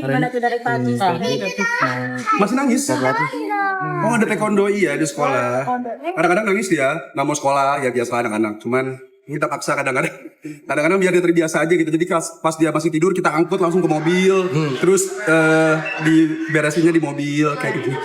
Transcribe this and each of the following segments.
gimana tuh dari pagi? Masih nangis? Oh ada taekwondo iya di sekolah. Kadang-kadang nangis dia, nggak mau sekolah ya biasa anak-anak. Cuman kita paksa kadang-kadang biar dia terbiasa aja gitu. Jadi pas dia masih tidur kita angkut langsung ke mobil, terus diberesinnya di mobil kayak gitu.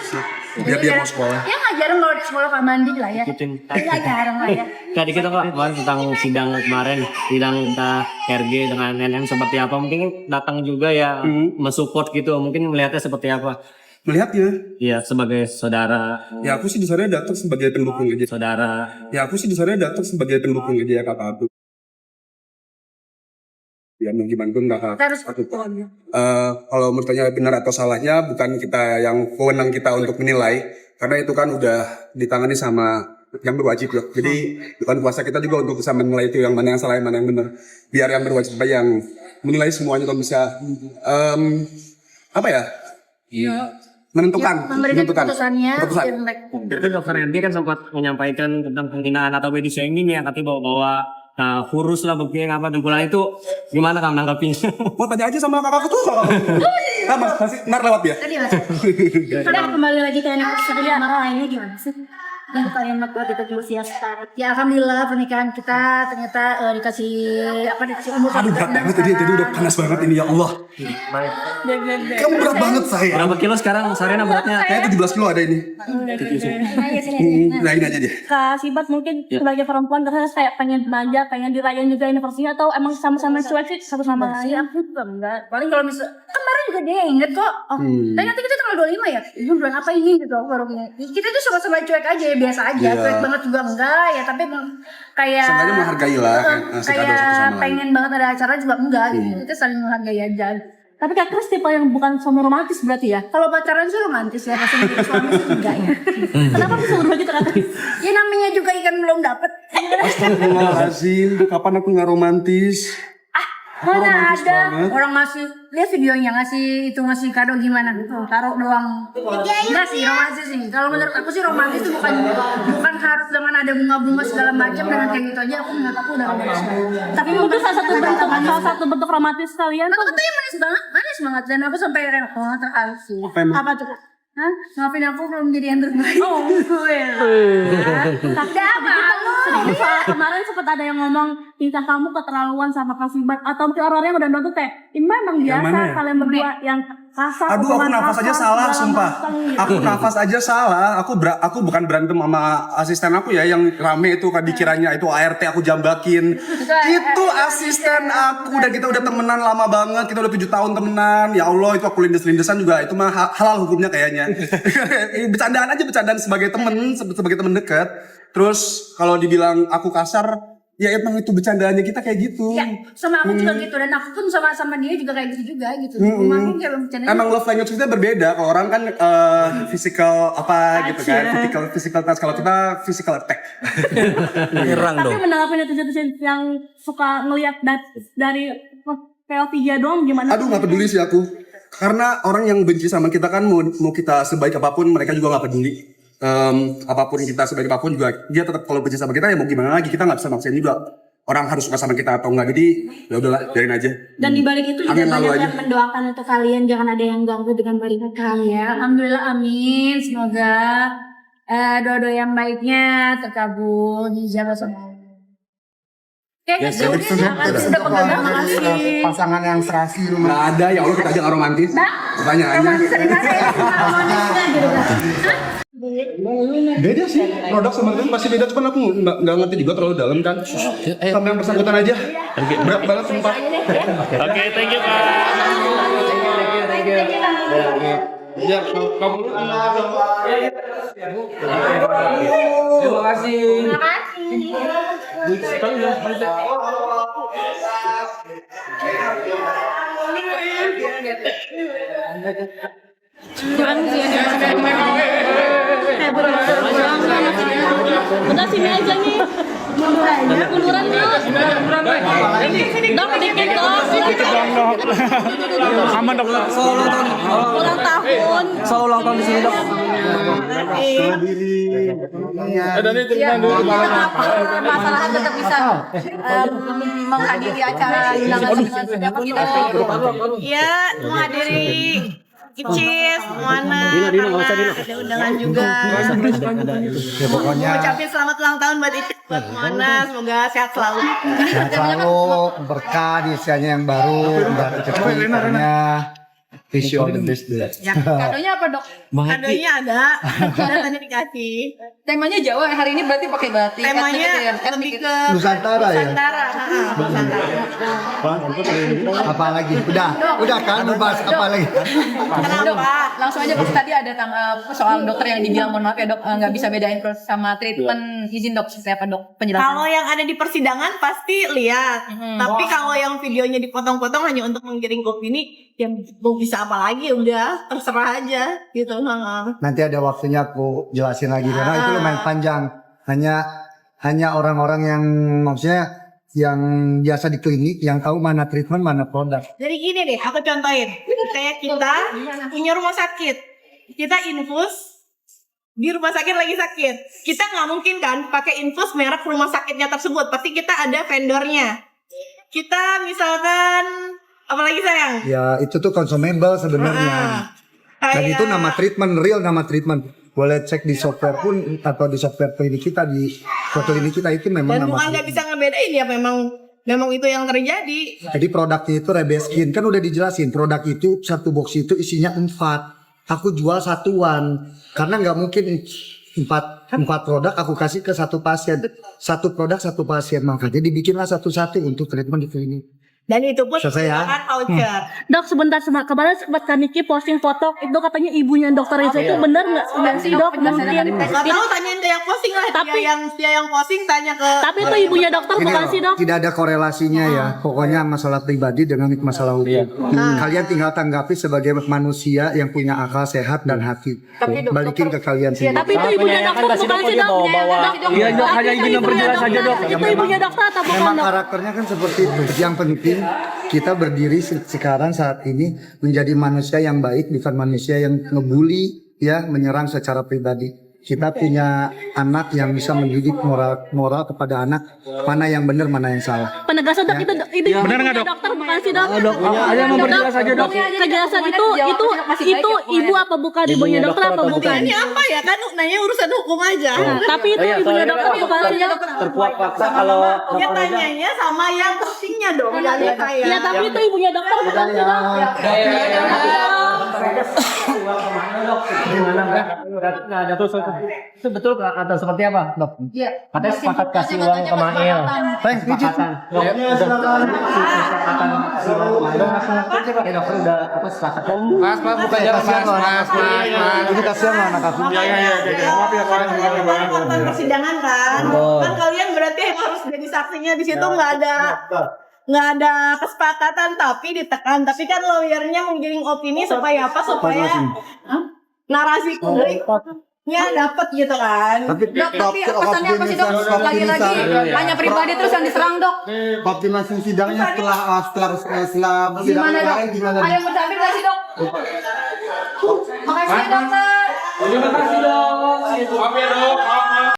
Biar dia mau sekolah. Ya nggak jarang kalau di sekolah Pak mandi lah ya. Nggak jarang lah ya. Tadi kita kemarin tentang sidang kemarin, sidang kita RG dengan NM seperti apa, mungkin datang juga ya mensupport gitu, mungkin melihatnya seperti apa? Melihatnya? Iya, sebagai saudara. Ya aku sih di sana datang sebagai pendukung aja. Saudara. Ya aku sih di sana datang sebagai pendukung aja ya kata aku. Ya mau gimana pun nggak Terus kalau menurut tanya benar atau salahnya bukan kita yang wewenang kita untuk menilai, karena itu kan udah ditangani sama yang berwajib loh. Jadi bukan kuasa kita juga untuk bisa menilai itu yang mana yang salah, yang mana yang benar. Biar yang berwajib yang menilai semuanya kalau bisa apa ya? Iya. Menentukan keputusannya. Itu Dokter Hendy kan sempat menyampaikan tentang penghinaan atau body shaming yang katanya bawa kurus lah begini apa dengkulan itu gimana kamu nanggapinnya? Mau tanya aja sama kakakku tuh. Masih nar lewat ya? Tadi mas. Sekarang kembali lagi ke anak sekarang marah lainnya gimana sih? Yang kalian buat itu dulu sih ya alhamdulillah pernikahan kita ternyata dikasih umur. Aduh berat banget tadi udah panas banget ini ya Allah. Kamu berat banget saya. Berapa kilo sekarang Sarena beratnya? Kayaknya 17 kilo ada ini. Nah ini aja deh. Kak Sibat mungkin sebagai perempuan terus kayak pengen belanja, pengen dirayain juga anniversary atau emang sama-sama cuek sih satu sama lain? Aku juga enggak. Paling kalau misal kemarin juga dia inget kok. Nanti kita tanggal 25 ya. Ini bulan apa ini gitu aku baru inget. Kita tuh sama-sama cuek aja ya, biasa aja. Cuek banget juga enggak ya, tapi kayak sengaja menghargai lah kayak pengen banget ada acara juga enggak gitu. Kita saling menghargai aja. Tapi Kak Kris tipe yang bukan suami romantis berarti ya? Kalau pacaran sih romantis ya, pasti menjadi suami sih enggak ya. Kenapa bisa berubah gitu Kak Kris? Ya namanya juga ikan belum dapet. Astagfirullahaladzim, kapan aku gak romantis? Mana ada banget. Orang ngasih, lihat videonya ngasih kado gimana gitu, taruh doang. Enggak sih romantis sih. Kalau menurut aku sih romantis itu bukan harus dengan ada bunga-bunga segala macam, dengan kayak gitu aja aku menurut aku udah romantis. Tapi itu salah satu bentuk romantis kalian tuh. Katanya manis banget dan aku sampai terharu sih. Apa tuh? Hah? Maafin aku belum jadi yang terbaik. Oh, ya. Tapi apa? Kemarin sempat ada yang ngomong tingkah kamu keterlaluan sama Kak Sibat, atau mungkin orang-orang yang udah nonton kayak ini memang biasa kalian berdua yang kasar. Aduh aku nafas aja salah sumpah. Aku nafas aja salah. Aku bukan berantem sama asisten aku ya yang rame itu kan dikiranya itu ART aku jambakin. Itu asisten aku dan kita udah temenan lama banget. Kita udah 7 tahun temenan. Ya Allah itu aku lindes-lindesan juga itu mah halal hukumnya kayaknya. Bercandaan aja sebagai temen dekat. Terus kalau dibilang aku kasar, ya emang itu bercandaannya kita kayak gitu. Ya, sama aku juga gitu dan aku pun sama dia juga kayak gitu juga gitu. Aku kayak bercanda. Emang love language kita berbeda. Kalau orang kan physical apa gitu kan, physical touch. Kalau kita physical attack. Nyerang dong. Tapi menanggapi netizen yang suka ngeliat dari POV dia doang gimana? Aduh nggak peduli sih aku. Karena orang yang benci sama kita kan mau kita sebaik apapun mereka juga nggak peduli. Apapun kita sebaik apapun juga dia tetap kalau benci sama kita ya mau gimana lagi, kita nggak bisa maksain juga orang harus suka sama kita atau enggak, jadi ya udahlah biarin aja. Dan dibalik itu juga banyak yang mendoakan untuk kalian jangan ada yang ganggu dengan pernikahan kalian. Alhamdulillah amin, semoga doa-doa yang baiknya terkabul dijabah sama Allah. Sudah pegang makasih. Pasangan yang serasi rumah. Nggak ada, ya Allah kita aja nggak romantis. Pertanyaannya. Romantis dari mana ya? Romantisnya gitu kan? Beda sih, produk sama itu pasti beda, cuman aku nggak ngerti juga terlalu dalam kan. Sama yang bersangkutan aja, berat banget sumpah. Oke, thank you Kak. Ya, kamu Terima kasih. Terima kasih. Udah sini aja nih. Munduran yuk. Dok, dikit dok. Aman dok. Ulang tahun. Selalu ulang tahun di sini dok. Masalah tetap bisa menghadiri acara undangan siapa kita. Iya, menghadiri Kicis, mana ada undangan juga. Ya pokoknya Ucapin selamat ulang tahun buat Icis, buat Moana, semoga sehat selalu. sehat selalu, berkah di usianya yang baru, dan rezekinya. Wish you all the best. Ya, Kadonya apa dok? kadonya ada, tadi dikasih. Temanya Jawa hari ini berarti pakai batik. Temanya lebih ke Nusantara ya. Nusantara. Apa lagi? Udah kan membahas apa lagi? Dok, langsung aja pas tadi ada soal dokter yang dibilang mohon maaf ya dok nggak bisa bedain proses sama treatment, izin dok siapa dok penjelasan. Kalau yang ada di persidangan pasti lihat, tapi kalau yang videonya dipotong-potong hanya untuk menggiring opini, yang mau bisa apa lagi udah terserah aja gitu. Nanti ada waktunya aku jelasin lagi karena itu lumayan panjang. Hanya orang-orang yang maksudnya yang biasa di klinik yang tahu mana treatment mana produk. Jadi gini deh, aku contohin. Kayak kita punya rumah sakit, kita infus di rumah sakit lagi sakit. Kita nggak mungkin kan pakai infus merek rumah sakitnya tersebut. Pasti kita ada vendornya. Kita misalkan apalagi sayang? Ya itu tuh consumable sebenarnya. Dan itu nama treatment, real nama treatment. Boleh cek di software pun atau di software klinik kita, di klinik kita itu memang Dan nama bukan nggak bisa ngebedain ya, memang itu yang terjadi. Jadi produknya itu Rebeskin, kan udah dijelasin. Produk itu satu box itu isinya 4. Aku jual satuan karena nggak mungkin 4 produk aku kasih ke satu pasien. Satu produk satu pasien, makanya dibikinlah satu-satu untuk treatment di klinik. Dan itu pun Selesai ya? menggunakan voucher. Dok, sebentar, kemarin sempat Kaniki posting foto itu katanya ibunya dokter Reza itu benar nggak sih dok? Mungkin Gak tahu, tanyain ke yang posting lah. Tapi- dia yang posting tanya ke. tapi itu ibunya dokter Ini bukan loh, sih dok? tidak ada korelasinya ya. Pokoknya masalah pribadi dengan masalah hukum. Kalian tinggal tanggapi sebagai manusia yang punya akal sehat dan hati. Balikin ke kalian sendiri. Tapi itu ibunya dokter bukan sih dok? Iya dok, hanya ingin memperjelas saja dok. Itu ibunya dokter atau bukan Memang dok? karakternya kan seperti itu. Yang penting kita berdiri sekarang saat ini menjadi manusia yang baik, bukan manusia yang ngebully ya, menyerang secara pribadi. Kita punya anak yang bisa mendidik moral kepada anak, mana yang benar mana yang salah. Penegasan dok itu Benar nggak, ibunya Dok? dokter bukan sih dok? Dok, hanya memperjelas saja dok. Kejelasan itu ibu apa bukan ibunya dokter apa bukan? Ini apa ya, kan nanya urusan hukum aja. Tapi itu ibunya dokter bukan sih dok? Terkuat fakta kalau Dia tanyanya sama yang postingnya dong, dari saya. Ya tapi itu ibunya dokter bukan sih dok? nggak ada tuh itu betul atau seperti apa dok? Iya. Katanya sepakat kasih uang ke Mail. Thanks, pijit. Ya dokter udah apa sepakat? Mas bukan jalan mas. Ini kasihan loh anak aku. Maaf ya kalian Fakta persidangan kan. Kan kalian berarti harus jadi saksinya di situ, nggak ada kesepakatan tapi ditekan. Tapi kan lawyernya menggiring opini supaya apa? Supaya narasi publiknya dapat gitu kan. Tapi Tapi pesannya apa sih dok? Lagi-lagi hanya pribadi terus yang diserang dok. optimasi sidangnya setelah Gimana dok? Ada yang bersambil nggak sih dok? Makasih ya dokter. Terima kasih dok. Maaf ya dok.